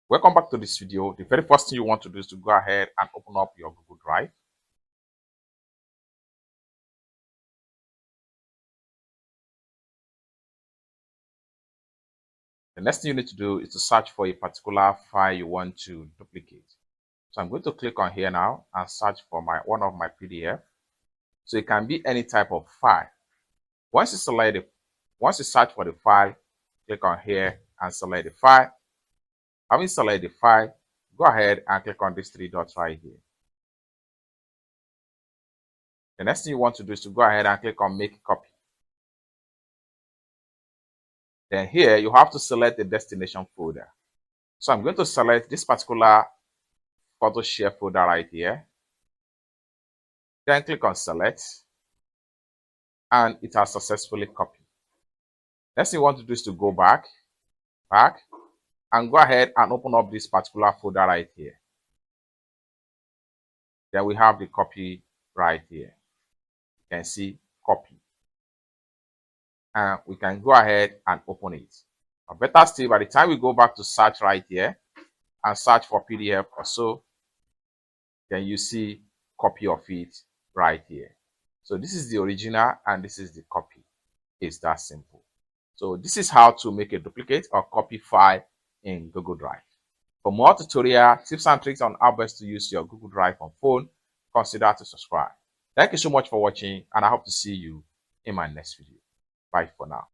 Welcome back to this video. The very first thing you want to do is to go ahead and open up your Google Drive. The next thing you need to do is to search for a particular file you want to duplicate. So I'm going to click on here now and search for one of my PDF. So it can be any type of file. Once you search for the file, click on here and select the file. Having selected the file, go ahead and click on these three dots right here. The next thing you want to do is to go ahead and click on make copy. Then here you have to select the destination folder. So I'm going to select this particular photo share folder right here. Then click on select, and it has successfully copied. Next thing you want to do is to go back, and go ahead and open up this particular folder right here. Then we have the copy right here. You can see copy. And we can go ahead and open it. Or better still, by the time we go back to search right here and search for PDF or so, then you see copy of it right here. So this is the original and this is the copy. It's that simple. So this is how to make a duplicate or copy file in Google Drive. For more tutorial tips and tricks on how best to use your Google Drive on phone, consider to subscribe. Thank you so much for watching, and I hope to see you in my next video. Bye for now.